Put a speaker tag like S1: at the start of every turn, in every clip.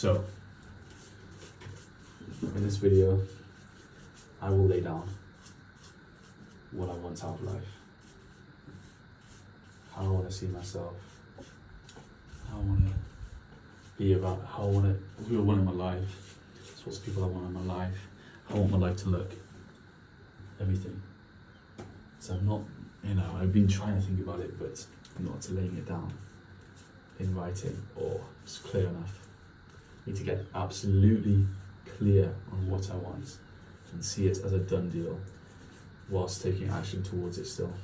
S1: So, in this video, I will lay down what I want out of life, how I want to see myself, how I want to be about, how I want to, who I want in my life, sorts of people I want in my life, how I want my life to look, everything. So I'm not, I've been trying to think about it, but not to laying it down in writing or it's clear enough. I need to get absolutely clear on what I want and see it as a done deal whilst taking action towards it still.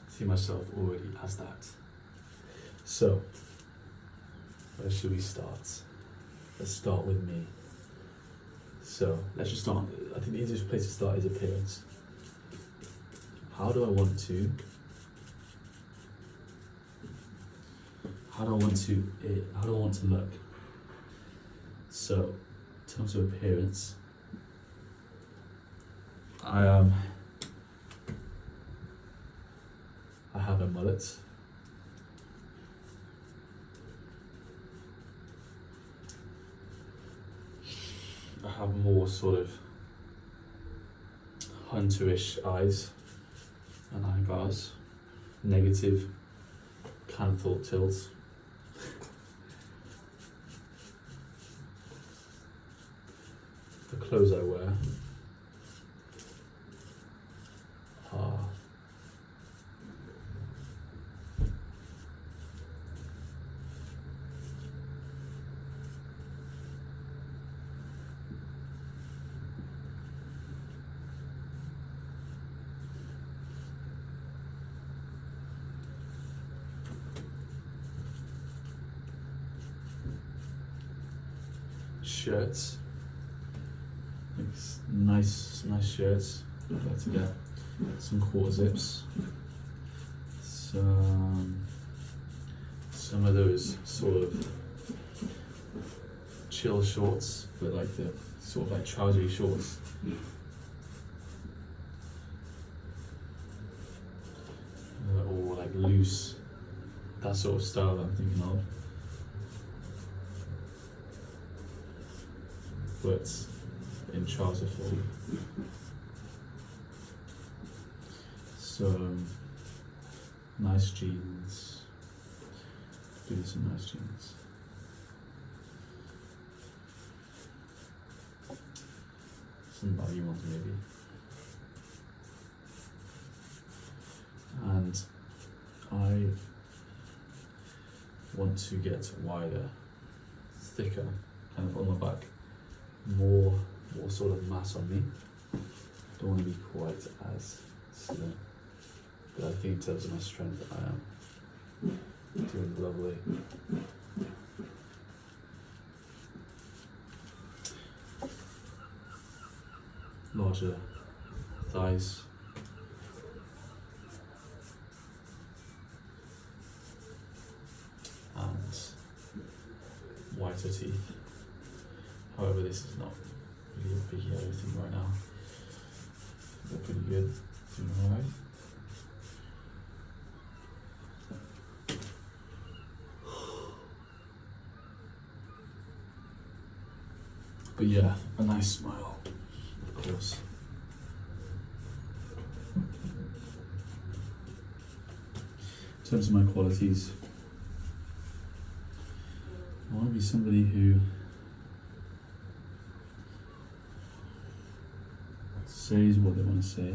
S1: See myself already as that. So, where should we start? Let's start with me. So, let's just start. I think the easiest place to start is appearance. How do I want to look? So, in terms of appearance, I have a mullet. I have more sort of hunterish eyes and eyebrows, negative kind of thought tilts. The clothes I wear are shirts. Nice shirts. I'd like to get some quarter zips. Some of those sort of chill shorts, but like the sort of like trousery shorts. Or like loose, that sort of style I'm thinking of. But in trouser form. So nice jeans. Do some nice jeans. Some baggy ones maybe. And I want to get wider, thicker, kind of on my back. More sort of mass on me. Don't want to be quite as slim, but I think in terms of my strength, I am doing lovely. Larger thighs. And whiter teeth. However, this is not really a big yellow thing right now. They're pretty good, doing alright. But yeah, a nice smile, of course. In terms of my qualities, I want to be somebody who says what they want to say,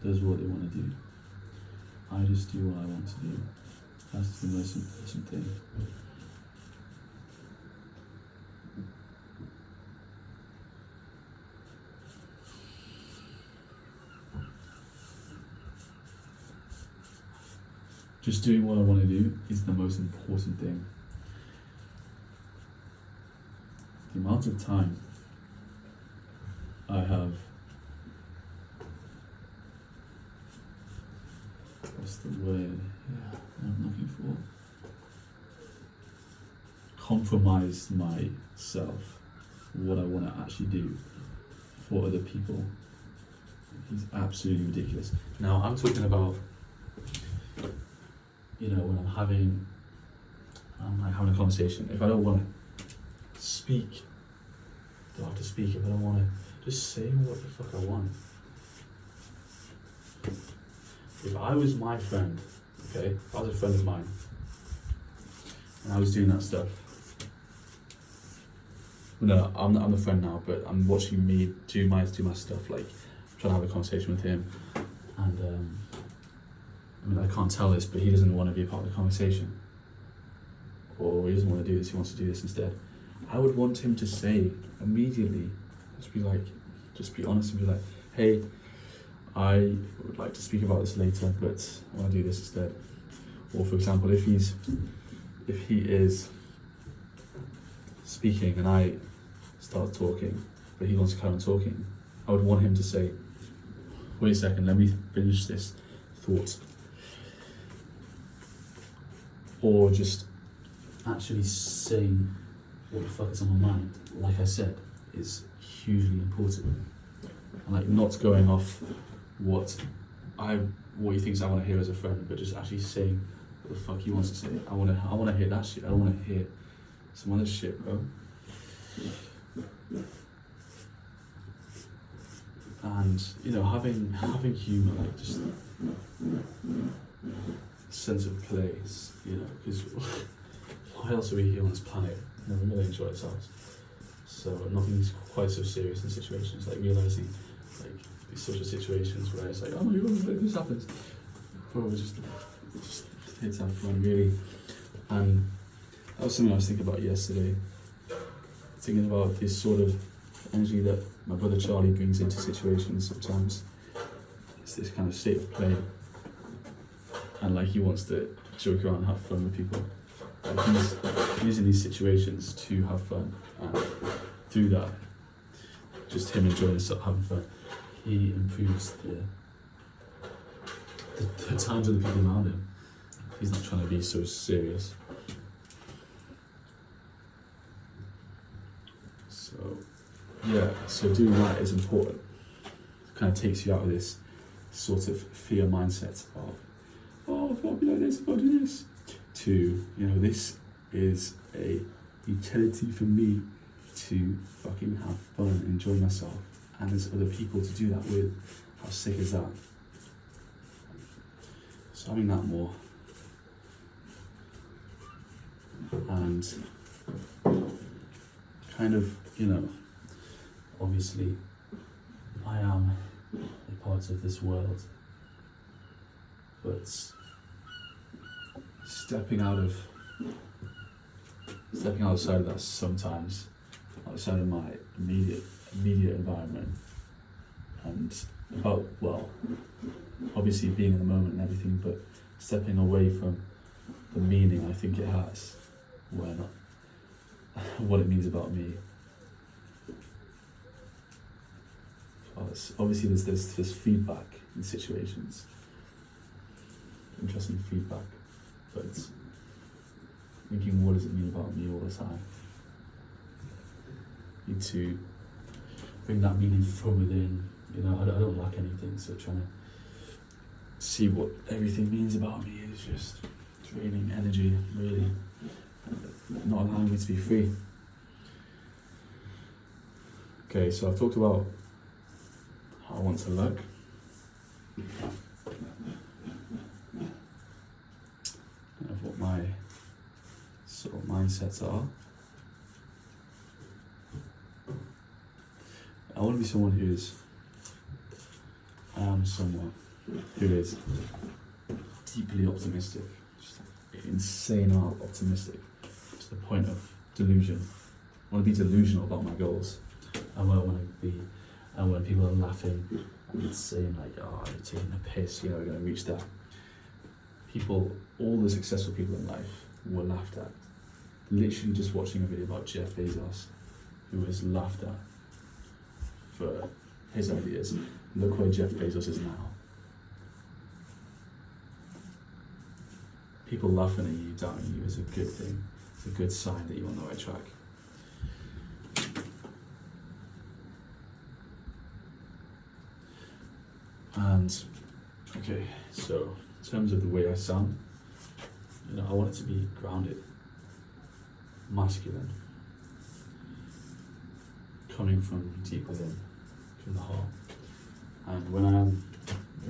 S1: does what they want to do. I just do what I want to do. That's the most important thing. Just doing what I want to do is the most important thing. The amount of time I have, what's the word I'm looking for? Compromised myself, what I want to actually do for other people. It's absolutely ridiculous. Now I'm talking about, when I'm having I'm like having a conversation. If I don't want to speak, I don't have to speak. If I don't want to, just say what the fuck I want. If I was my friend, okay, if I was a friend of mine, and I was doing that stuff, no, I'm the friend now, but I'm watching me do my stuff, like trying to have a conversation with him, and I mean, I can't tell this, but he doesn't want to be a part of the conversation, or he doesn't want to do this, he wants to do this instead. I would want him to say immediately, just be honest and be like, hey, I would like to speak about this later, but I want to do this instead. Or for example, if he is speaking and I start talking, but he wants to carry on talking, I would want him to say, wait a second, let me finish this thought. Or just actually saying what the fuck is on my mind, like I said, is hugely important. And like not going off what he thinks I want to hear as a friend, but just actually saying what the fuck he wants to say. I want to hear that shit. I don't want to hear some other shit, bro. And you know, having humor, like just sense of place, you know, because why else are we here on this planet? You know, we're going to enjoy ourselves. So nothing is quite so serious in situations, like realizing, like these social situations where it's like, oh my god, what if this happens? Bro, just here to have fun, really. And that was something I was thinking about yesterday. Thinking about this sort of energy that my brother Charlie brings into situations sometimes. It's this kind of state of play. And like he wants to joke around and have fun with people. Like he's using these situations to have fun. And through that, just him enjoying himself, having fun, he improves the times of the people around him. He's not trying to be so serious. So, yeah, so doing that is important. It kind of takes you out of this sort of fear mindset of, oh, I've got to be like this, I've got to do this, to, you know, this is a utility for me to fucking have fun and enjoy myself, and there's other people to do that with. How sick is that? So having that more, and kind of, you know, obviously I am a part of this world, but stepping outside of that sometimes, outside of my immediate environment, and about, well, obviously being in the moment and everything, but stepping away from the meaning I think it has when what it means about me. Obviously there's feedback in situations, interesting feedback, but thinking, what does it mean about me all the time? Need to bring that meaning from within. You know, I don't lack anything, so trying to see what everything means about me is just draining energy, really, not allowing me to be free. Okay, so I've talked about how I want to look. Kind of what my sort of mindsets are. I want to be someone who is, I am someone who is deeply optimistic, just insane amount optimistic, to the point of delusion. I want to be delusional about my goals. I want to be, and when people are laughing and saying like, oh, you're taking a piss, you know, you're going to reach that. People, all the successful people in life were laughed at. Literally just watching a video about Jeff Bezos, who was laughed at for his ideas. Look where Jeff Bezos is now. People laughing at you, doubting you is a good thing. It's a good sign that you're on the right track. And, okay, so in terms of the way I sound, you know, I want it to be grounded. masculine, coming from deep within, from the heart. And when I'm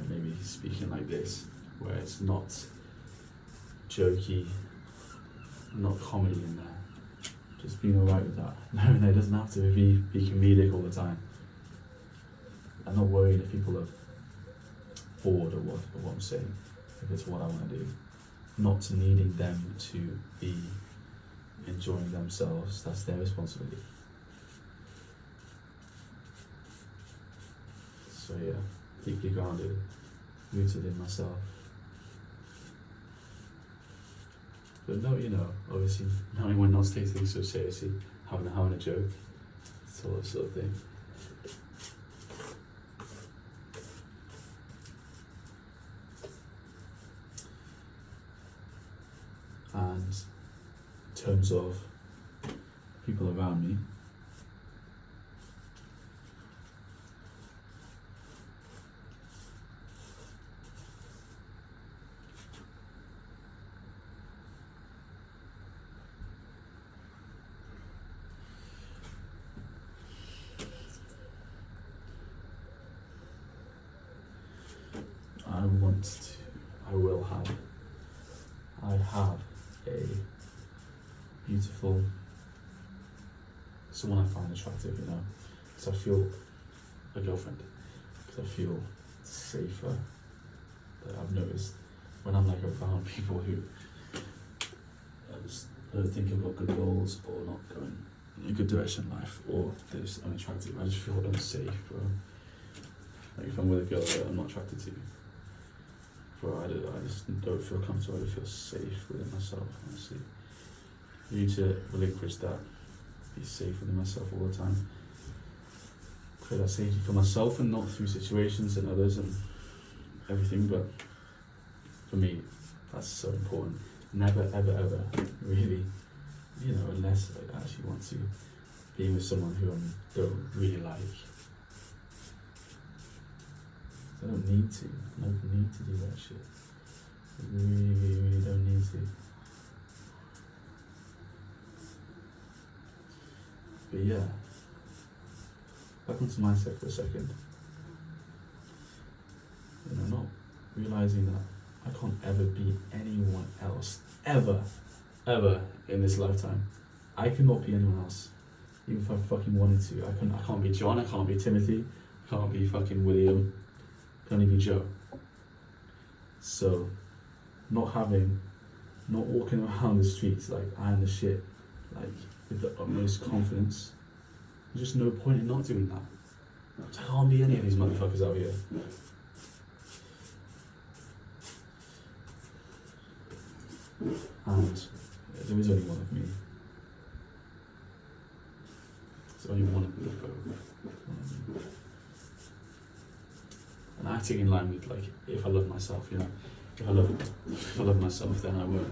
S1: maybe speaking like this, where it's not jokey, not comedy in there, just being alright with that. No, it doesn't have to be comedic all the time. I'm not worried if people are bored of what I'm saying, if it's what I want to do. Not needing them to be enjoying themselves, that's their responsibility. So yeah, deeply grounded, rooted in myself. But no, obviously knowing when not to take things so seriously, having a joke, it's all that sort of thing. And in terms of people around me, I have a beautiful, someone I find attractive, because I feel a girlfriend, because I feel safer. That I've noticed when I'm around people who don't think I've got good goals or not going in a good direction in life, or they're just unattractive, I just feel unsafe, bro. Like if I'm with a girl that I'm not attracted to, bro, I just don't feel comfortable, I don't feel safe within myself, honestly. I need to relinquish that, be safe within myself all the time. Create that safety for myself and not through situations and others and everything, but for me, that's so important. Never, ever, ever, really, unless I actually want to be with someone who I don't really like. I don't need to. I don't need to do that shit. I really, really, really don't need to. But yeah, back onto mindset for a second. Not realizing that I can't ever be anyone else, ever in this lifetime. I cannot be anyone else, even if I fucking wanted to. I can't be John, I can't be Timothy, I can't be fucking William, I can only be Joe. So, not walking around the streets like I am the shit, like with the utmost confidence, there's just no point in not doing that. I can't be any of these motherfuckers out here. And there is only one of me. There's only one of me, bro. And acting in line with, if I love myself, if I love myself, then I won't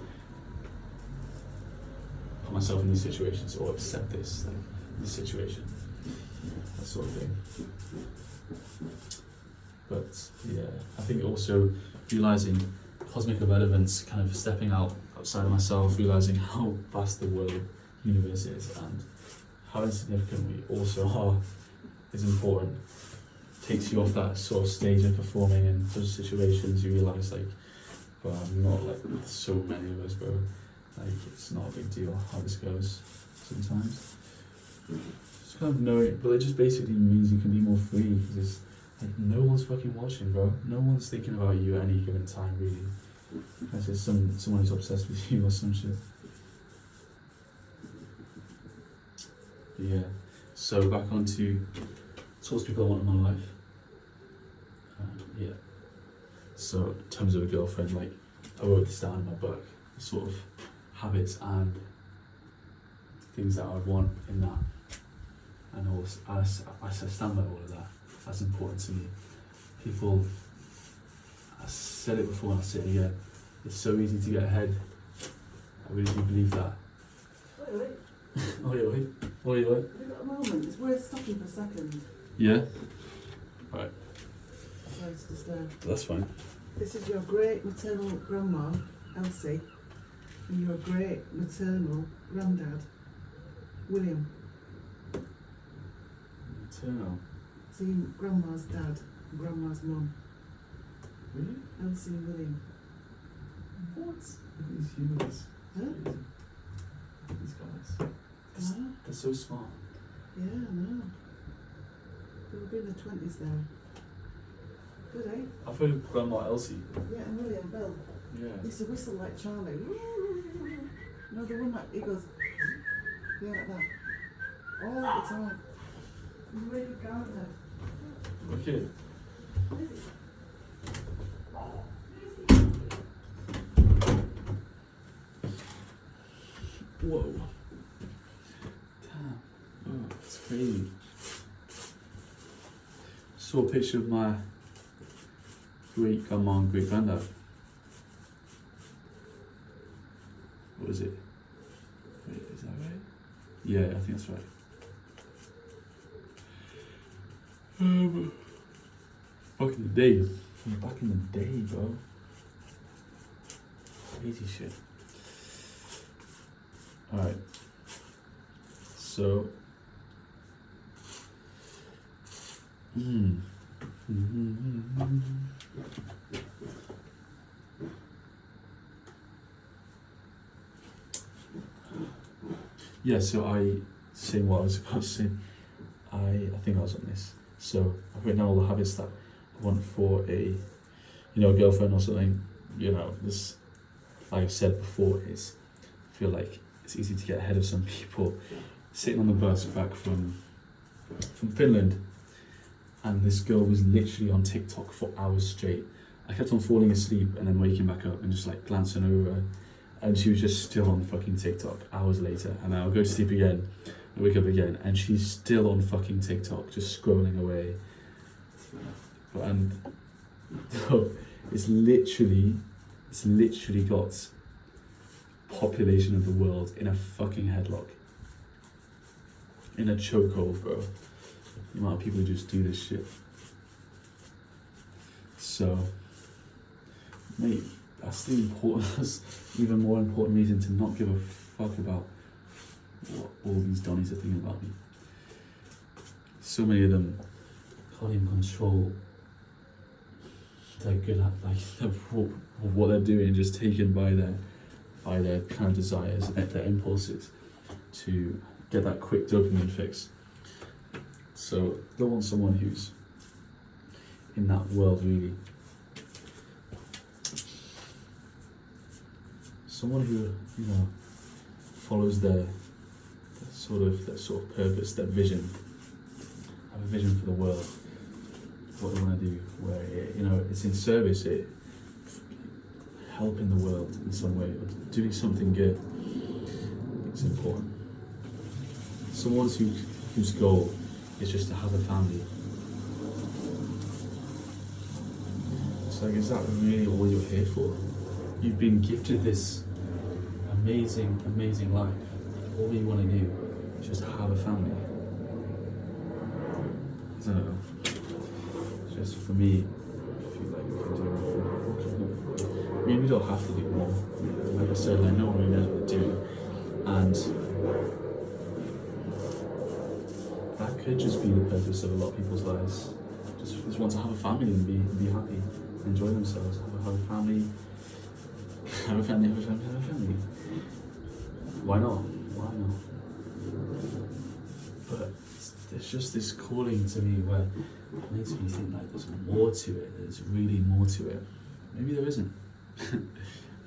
S1: put myself in these situations or accept this situation, that sort of thing. But yeah, I think also realizing cosmic irrelevance, kind of stepping outside of myself, realizing how vast the world, universe is, and how insignificant we also are, is important. Takes you off that sort of stage of performing in those situations. You realize, bro, I'm not like so many of us, bro. It's not a big deal how this goes sometimes. Just kind of knowing, but it just basically means you can be more free, because no one's fucking watching, bro. No one's thinking about you at any given time, really. Unless it's someone who's obsessed with you or some shit. But yeah, so back on to sorts of people I want in my life. Yeah. So in terms of a girlfriend, I wrote this down in my book, sort of habits and things that I would want in that. And also, I stand by all of that. That's important to me. People, I said it before and I'll say it again, it's so easy to get ahead. I really do believe that. Wait. Wait.
S2: Have you got a moment? It's worth stopping for a second.
S1: Yeah? Right.
S2: Sorry to disturb.
S1: That's fine.
S2: This is your great maternal grandma, Elsie, and your great maternal granddad, William.
S1: Maternal.
S2: Seen Grandma's dad, Grandma's mum.
S1: Really?
S2: Elsie and William.
S1: What? These humans.
S2: Huh?
S1: These guys.
S2: Ah,
S1: They're so smart.
S2: yeah, I know. They would be in their 20s there. Good, eh?
S1: I've heard of Grandma Elsie.
S2: Yeah, and William Bill.
S1: Yeah.
S2: He used to whistle like Charlie. No, the one that he goes, yeah, like that. All the time. He's really talented.
S1: Okay. Whoa. Damn. Oh, it's crazy. Saw a picture of my great grandma and great granddad. What is it? Wait, is that right? Yeah, I think that's right. Back in the day. Back in the day, bro. Crazy shit. Alright. So. Yeah, so saying what I was about to say, I think I was on this. So I've written down all the habits that I want for a, girlfriend or something. This, like I said before, is I feel like it's easy to get ahead of some people. Sitting on the bus back from Finland, and this girl was literally on TikTok for hours straight. I kept on falling asleep and then waking back up and just like glancing over, and she was just still on fucking TikTok hours later. And then I'll go to sleep again, and wake up again, and she's still on fucking TikTok, just scrolling away. And it's literally got population of the world in a fucking headlock, in a chokehold, bro. The amount of people who just do this shit. So, mate, that's even more important reason to not give a fuck about what all these Donnies are thinking about me. So many of them can't even control their what they're doing, just taken by their kind of desires and their impulses to get that quick dopamine fix. So they want someone who's in that world, really. Someone who, follows their sort of purpose, their vision. Have a vision for the world, what they want to do, where it's in service, helping the world in some way, or doing something good. It's important. Someone whose goal is just to have a family. So is that really all you're here for? You've been gifted this amazing, amazing life. All you want to do is just have a family. I don't know. Just for me, I feel like we can do more. I mean, we don't have to do more. Like I said, no one really knows what they're doing. And that could just be the purpose of a lot of people's lives. Just want to have a family and be happy, enjoy themselves, have a family. Have a family. Why not? But there's just this calling to me where it makes me think like there's more to it. There's really more to it. Maybe there isn't.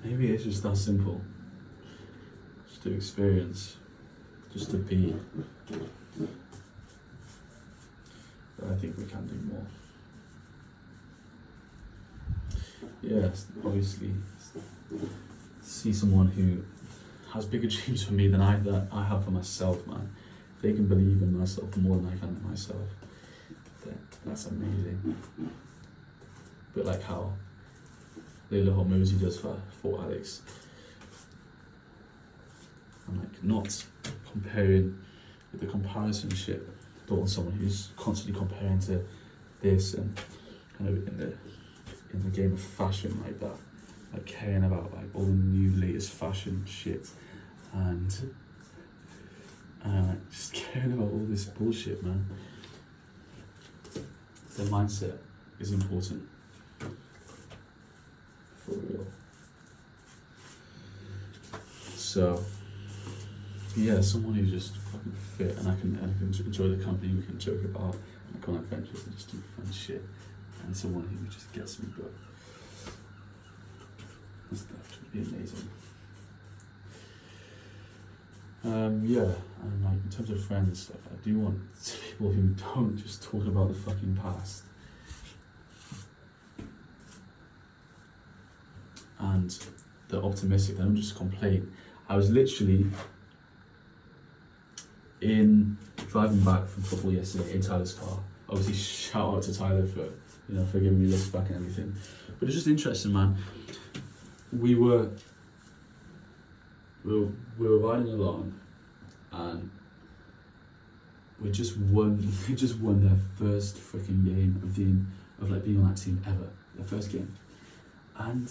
S1: Maybe it's just that simple. Just to experience, just to be. But I think we can do more. Yes, obviously, see someone who has bigger dreams for me than that I have for myself, man. If they can believe in myself more than I can in myself, then that's amazing. But like how Layla Hormozy does for Alex. I'm like not comparing with the comparison shit. Don't want someone who's constantly comparing to this and kind of in the game of fashion like that, like caring about like all the new latest fashion shit and just caring about all this bullshit, man. Their mindset is important. For real. So, yeah, someone who's just fucking fit and I can enjoy the company, we can joke about and go on adventures and just do fun shit. And someone who just gets me, bro. That would be amazing. Yeah, and like in terms of friends and stuff, I do want people who don't just talk about the fucking past. And they're optimistic, they don't just complain. I was literally driving back from football yesterday in Tyler's car. Obviously shout out to Tyler for, for giving me lifts back and everything. But it's just interesting, man. We were riding along and we just won their first freaking game of being on that team ever. Their first game. And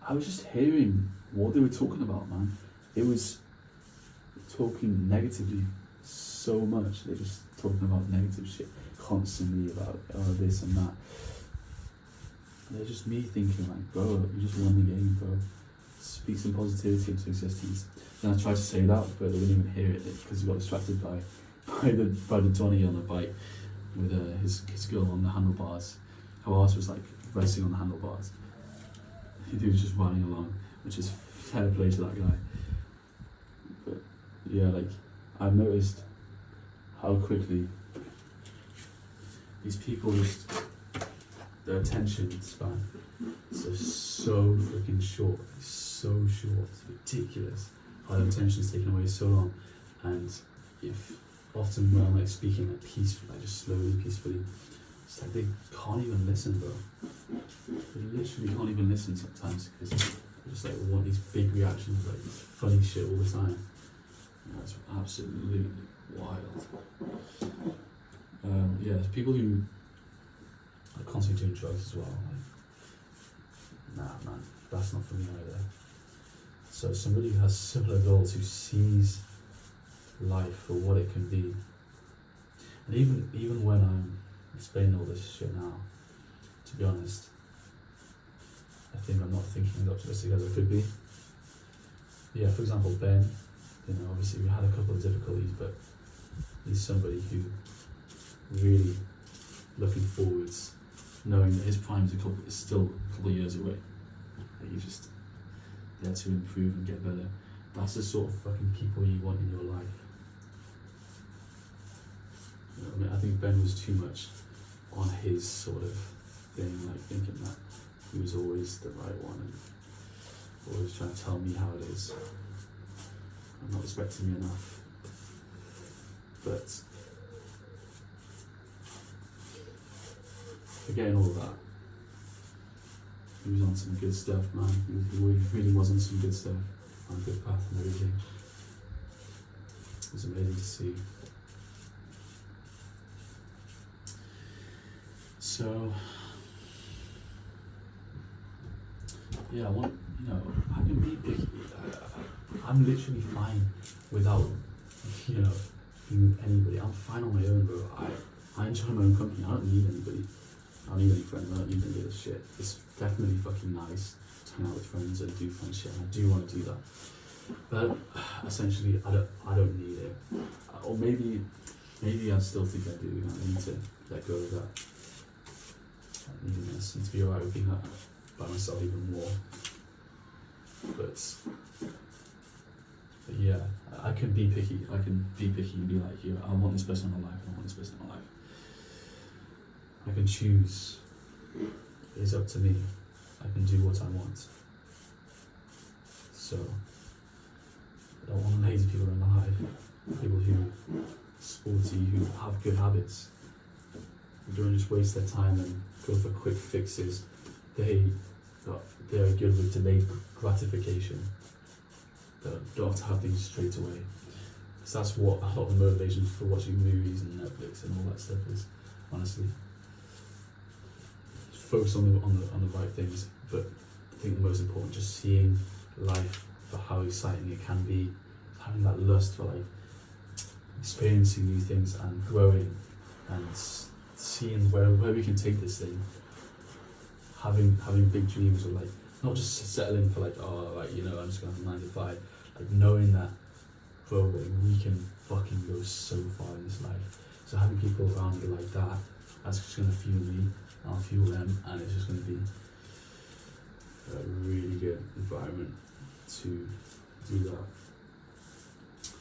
S1: I was just hearing what they were talking about, man. It was talking negatively so much. They're just talking about negative shit constantly about this and that. And they're just me thinking like, bro, you just won the game, bro. Speak some positivity into existence. And I tried to say that, but they wouldn't even hear it because he got distracted by the Donny on the bike with his girl on the handlebars. Her ass was like resting on the handlebars. He was just running along, which is fair play to that guy. But yeah, like I've noticed how quickly these people just, their attention span is so freaking short. It's so short. It's ridiculous how their attention is taken away so long. And if often when I'm like speaking like peacefully, like just slowly, peacefully, it's like they can't even listen, bro. They literally can't even listen sometimes because they just like want these big reactions, like this funny shit all the time. It's absolutely wild. Yeah, there's people who are constantly doing drugs as well. Like, nah, man, that's not for me either. So somebody who has similar goals, who sees life for what it can be, and even when I'm explaining all this shit now, to be honest, I think I'm not thinking as optimistic as I could be. Yeah, for example, Ben, obviously we had a couple of difficulties, but he's somebody who really looking forwards, knowing that his prime is still a couple of years away. That he's just there to improve and get better. That's the sort of fucking people you want in your life. I think Ben was too much on his sort of thing, like thinking that he was always the right one and always trying to tell me how it is. I'm not respecting me enough. But forgetting all of that, he was on some good stuff, man. He really was on some good stuff, on a good path and everything. It was amazing to see. So, yeah, I can be picky. I'm literally fine without, being with anybody. I'm fine on my own, bro. I enjoy my own company. I don't need anybody. I don't need any friends. I don't need any of this shit. It's definitely fucking nice to hang out with friends and do fun shit, and I do want to do that. But essentially, I don't need it. Or maybe I still think I do. I need to let go of that. Neediness and to be alright with being by myself even more. But yeah, I can be picky. I can be picky and be like, I want this person in my life. I want this person in my life. I can choose. It's up to me. I can do what I want. So I don't want lazy people in my life. People who are sporty, who have good habits. Who don't just waste their time and go for quick fixes. They're good with delayed gratification. They don't have to have things straight away. Because that's what a lot of the motivation for watching movies and Netflix and all that stuff is, honestly. Just focus on the right things, but I think the most important, just seeing life for how exciting it can be, having that lust for experiencing new things and growing and seeing where we can take this thing. Having big dreams, or like not just settling for like, oh, like, you know, I'm just gonna have a 9 to 5. Like knowing that, bro, we can fucking go so far in this life. So having people around me like that, that's just gonna fuel me, and I'll fuel them, and it's just gonna be a really good environment to do that.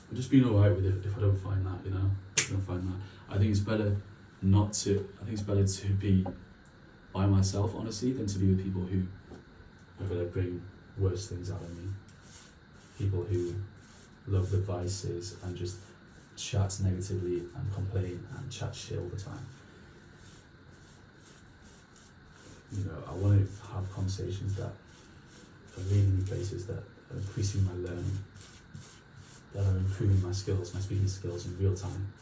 S1: But just being alright with it if I don't find that, you know, if I don't find that. I think it's better not to. I think it's better to be by myself, honestly, than to be with people who are gonna bring worse things out of me. People who love the vices and just chat negatively and complain and chat shit all the time. You know, I want to have conversations that are leading me places, that are increasing my learning, that are improving my skills, my speaking skills in real time.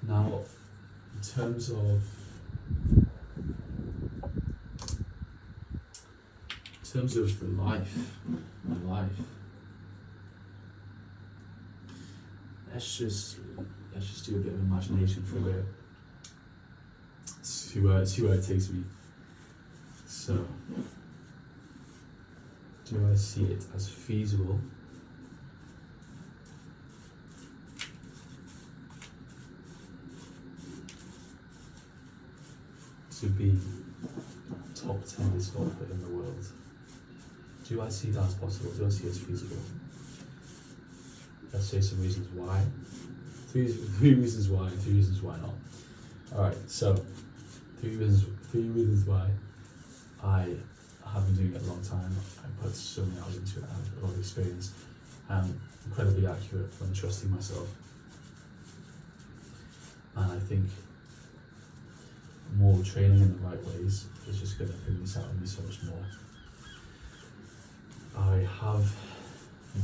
S1: Now, in terms of the life, my life, let's just do a bit of imagination for a bit. See where it takes me. So, do I see it as feasible to be top 10 disc golfer in the world? Do I see that as possible? Do I see it as feasible? Let's say some reasons why. Three reasons why, and 3 reasons why not. Alright, so 3 reasons why. I have been doing it a long time. I put so many hours into it. I have a lot of experience. I'm incredibly accurate when trusting myself. And I think more training in the right ways is just going to bring this out of me so much more.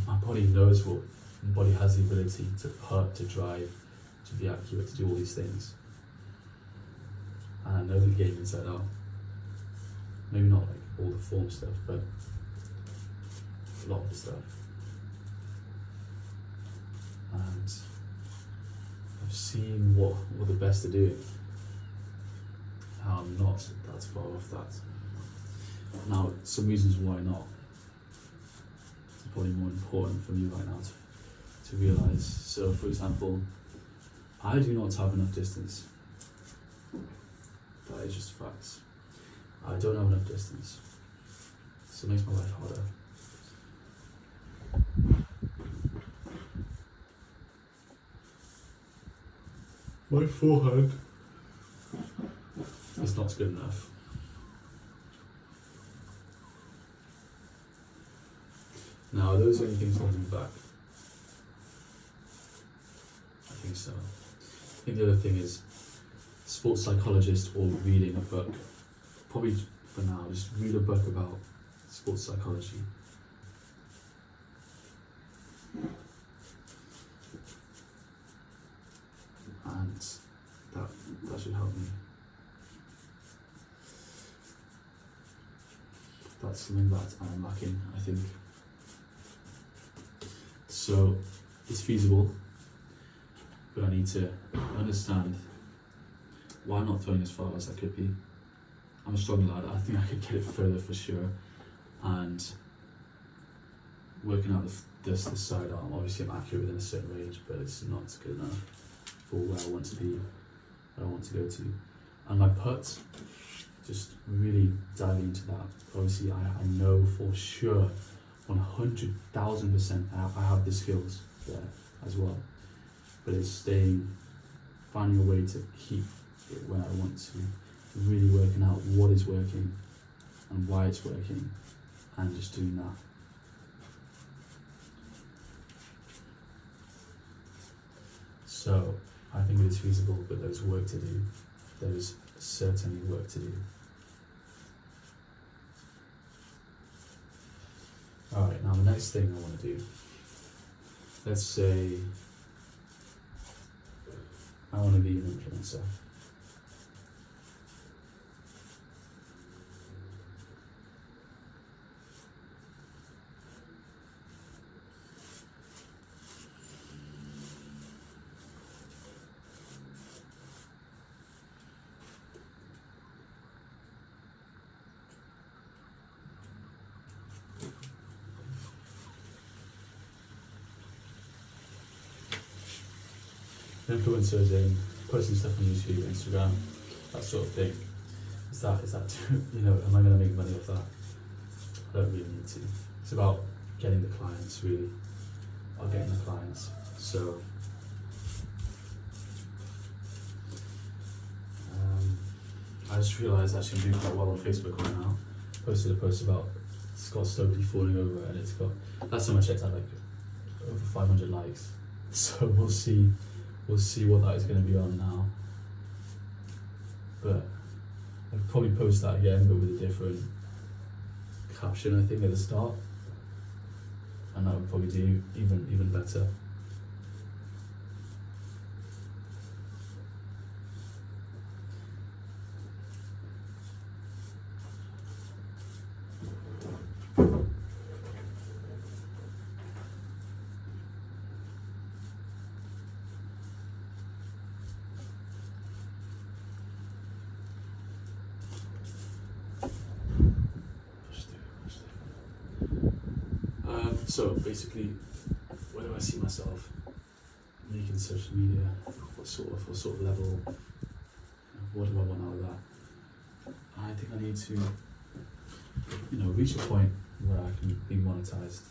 S1: My body knows what, my body has the ability to putt, to drive, to be accurate, to do all these things. And I know the game inside out. Maybe not like all the form stuff, but a lot of the stuff. And I've seen what the best are doing. How I'm not that far off that. Now, some reasons why not. It's probably more important for me right now to realise. So, for example, I do not have enough distance. That is just facts. I don't have enough distance. So it makes my life harder. My forehand is not good enough. Now, are those only things holding me back? I think so. I think the other thing is sports psychologist or reading a book. Probably for now, just read a book about sports psychology. And that should help me. That's something that I'm lacking, I think. So it's feasible, but I need to understand why I'm not throwing as far as I could be. I'm a strong lad. I think I could get it further for sure. And working out the sidearm, obviously I'm accurate within a certain range, but it's not good enough for where I want to be, where I want to go to. And my putt, just really diving into that. Obviously I know for sure, 100,000% I have the skills there as well. But it's finding a way to keep it where I want to. Really working out what is working and why it's working, and just doing that. So I think it is feasible, but there's work to do. There's certainly work to do. Alright, now the next thing I want to do, let's say I want to be an influencer. influencers in posting stuff on YouTube, Instagram, that sort of thing. Is that you know, am I going to make money off that? I don't really need to. It's about getting the clients, really, or getting the clients. So I just realised actually I'm doing quite well on Facebook right now. Posted a post about Scott Stokely falling over, and it's got, last time I checked, had like over 500 likes. So we'll see what that is going to be on now. But I'll probably post that again, but with a different caption, I think, at the start, and that would probably do even better. So basically, where do I see myself making social media? What sort of level? What do I want out of that? I think I need to, reach a point where I can be monetized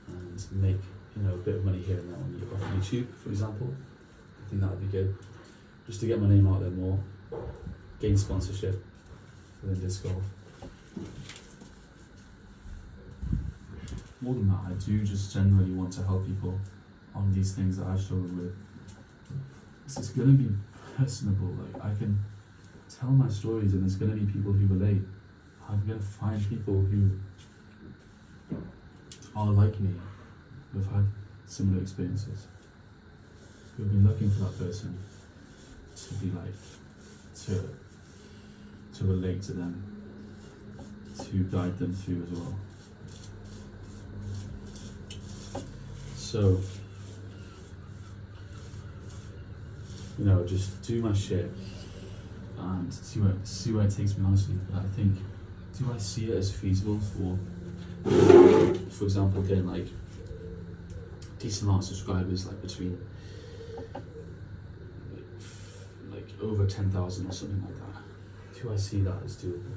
S1: and make, a bit of money here and there on YouTube, for example. I think that would be good, just to get my name out there more, gain sponsorship within disc golf. More than that, I do just generally want to help people on these things that I've struggled with. It's going to be personable. Like, I can tell my stories, and there's going to be people who relate. I'm going to find people who are like me, who've had similar experiences, who've been looking for that person to be like, to relate to them, to guide them through as well. So, just do my shit and see where it takes me, honestly. But I think, do I see it as feasible for example, getting like decent amount of subscribers, like between like over 10,000 or something like that? Do I see that as doable?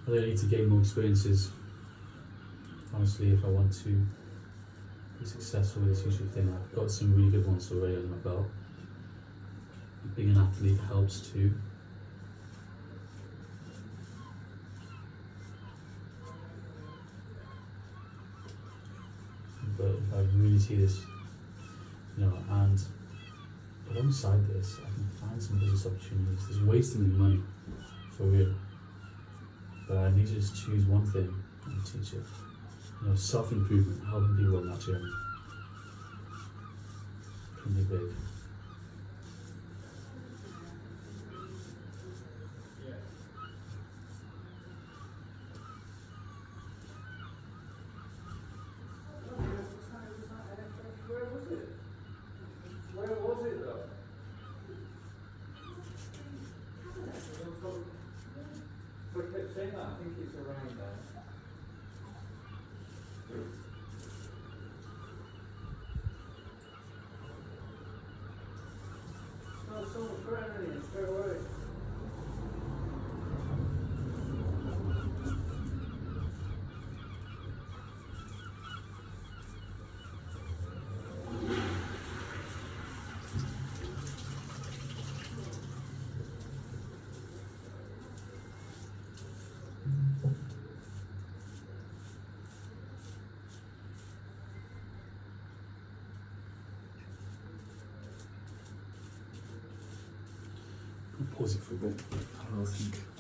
S1: I really need to gain more experiences, honestly, if I want to be successful with this YouTube thing. I've got some really good ones already under my belt. Being an athlete helps too. But if I really see this, and alongside this, I can find some business opportunities. There's ways to make money, for real. But I need to just choose one thing and teach it. You know, self-improvement, helping people on that journey can be big.
S3: Where was it though? So I kept saying that, I think it's around there. No, someone threatening it straight away.
S1: I'll pause it for a bit. I'll think.